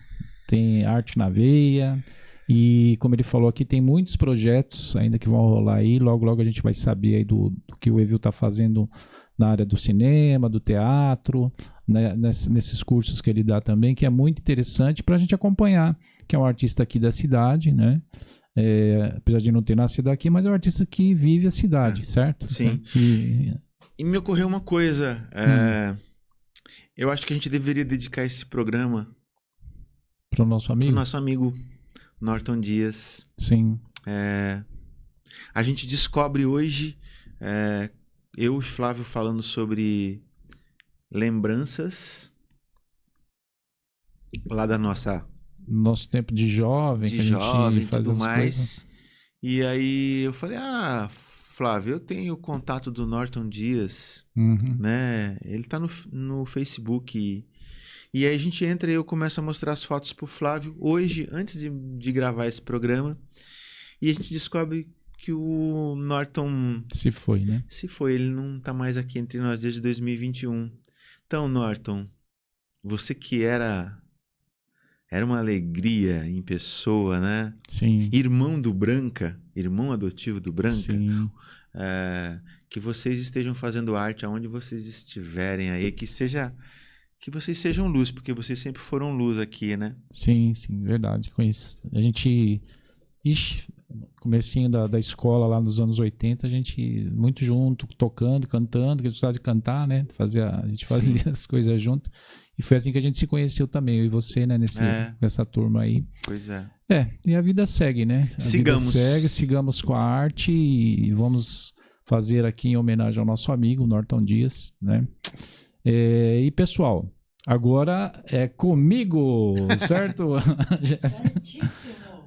na veia. E como ele falou aqui, tem muitos projetos ainda que vão rolar aí. Logo, logo a gente vai saber aí do que o Evil está fazendo na área do cinema, do teatro, né, nesses cursos que ele dá também, que é muito interessante para a gente acompanhar, que é um artista aqui da cidade, né? Apesar de não ter nascido aqui, mas é um artista que vive a cidade, certo? Sim. E me ocorreu uma coisa. Eu acho que a gente deveria dedicar esse programa para o nosso amigo Norton Dias. Sim. A gente descobre hoje, eu e Flávio falando sobre lembranças lá da nosso tempo de jovem, que a gente faz tudo mais. Coisas. E aí eu falei, Flávio, eu tenho o contato do Norton Dias, né? Ele tá no Facebook. E aí a gente entra e eu começo a mostrar as fotos pro Flávio hoje, antes de gravar esse programa. E a gente descobre que o Norton... Se foi, né? Se foi, ele não tá mais aqui entre nós desde 2021. Então, Norton, você que era uma alegria em pessoa, né? Sim. Irmão adotivo do Branca. Sim. Que vocês estejam fazendo arte aonde vocês estiverem aí, que vocês sejam luz, porque vocês sempre foram luz aqui, né? Sim, verdade. Conheço. A gente... comecinho da escola lá nos anos 80, a gente muito junto, tocando, cantando, que a gente gostava de cantar, né? A gente fazia as coisas junto. E foi assim que a gente se conheceu também, eu e você, né? Nessa turma aí. Pois é. E a vida segue, né? Sigamos com a arte e vamos fazer aqui em homenagem ao nosso amigo Norton Dias, né? E pessoal, agora é comigo, certo? Certíssimo.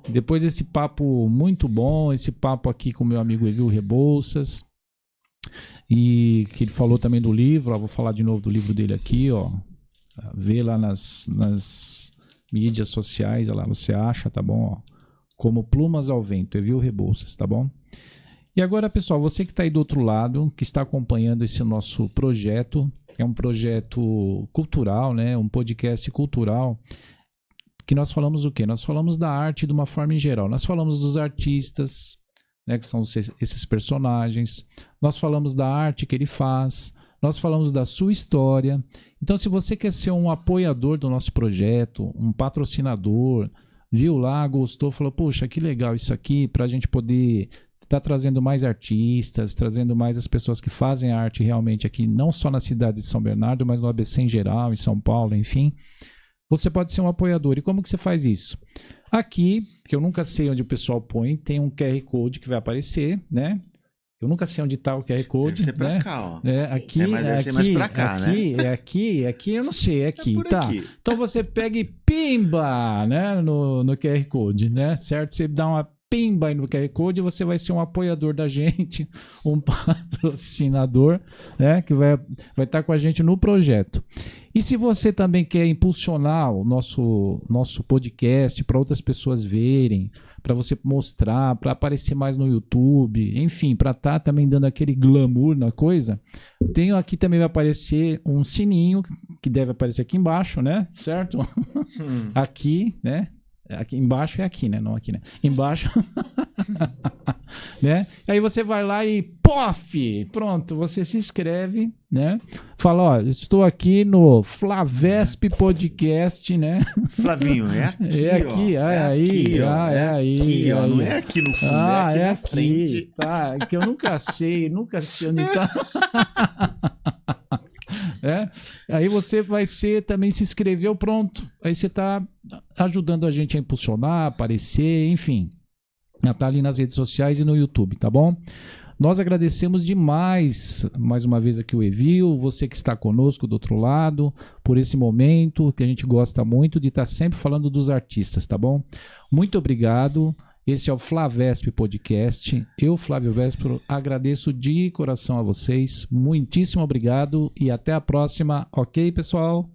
Depois desse papo muito bom, esse papo aqui com o meu amigo Evil Rebouças, e que ele falou também do livro, vou falar de novo do livro dele aqui, ó. Vê lá nas mídias sociais, lá você acha, tá bom? Ó, Como Plumas ao Vento, Evil Rebouças, tá bom? E agora, pessoal, você que está aí do outro lado, que está acompanhando esse nosso projeto, é um projeto cultural, né? Um podcast cultural, que nós falamos o quê? Nós falamos da arte de uma forma em geral. Nós falamos dos artistas, né, que são esses personagens. Nós falamos da arte que ele faz. Nós falamos da sua história. Então, se você quer ser um apoiador do nosso projeto, um patrocinador, viu lá, gostou, falou, poxa, que legal isso aqui, para a gente poder estar trazendo mais artistas, trazendo mais as pessoas que fazem arte realmente aqui, não só na cidade de São Bernardo, mas no ABC em geral, em São Paulo, enfim. Você pode ser um apoiador. E como que você faz isso? Aqui, que eu nunca sei onde o pessoal põe, tem um QR Code que vai aparecer, né? Eu nunca sei onde está o QR Code. Deve ser pra né? cá, ó. Aqui, mas deve ser mais pra cá, aqui, né? aqui, eu não sei, aqui, por tá? aqui. Então você pega e pimba, né, no QR Code, né? Certo? Você dá uma pimba aí no QR Code e você vai ser um apoiador da gente, um patrocinador, né, que vai estar com a gente no projeto. E se você também quer impulsionar o nosso podcast para outras pessoas verem, para você mostrar, para aparecer mais no YouTube, enfim, para estar também dando aquele glamour na coisa, aqui também vai aparecer um sininho, que deve aparecer aqui embaixo, né? Certo? Aqui, né? Aqui embaixo é aqui, né? Não aqui, né? Embaixo. Né? Aí você vai lá e pof! Pronto, você se inscreve, né? Fala, ó, estou aqui no Flavesp Podcast, né? Flavinho, é aqui, é aqui, ó. é aí, aqui, ó. é aí, ó. Não é aqui no fundo, é aqui na frente. Tá, que eu nunca sei onde tá. Aí você vai também se inscreveu, pronto. Aí você está ajudando a gente a impulsionar, aparecer, enfim. Tá ali nas redes sociais e no YouTube, tá bom? Nós agradecemos demais, mais uma vez aqui o Evil, você que está conosco do outro lado, por esse momento que a gente gosta muito de estar sempre falando dos artistas, tá bom? Muito obrigado. Esse é o Flavesp Podcast. Eu, Flávio Véspero, agradeço de coração a vocês. Muitíssimo obrigado e até a próxima. Ok, pessoal?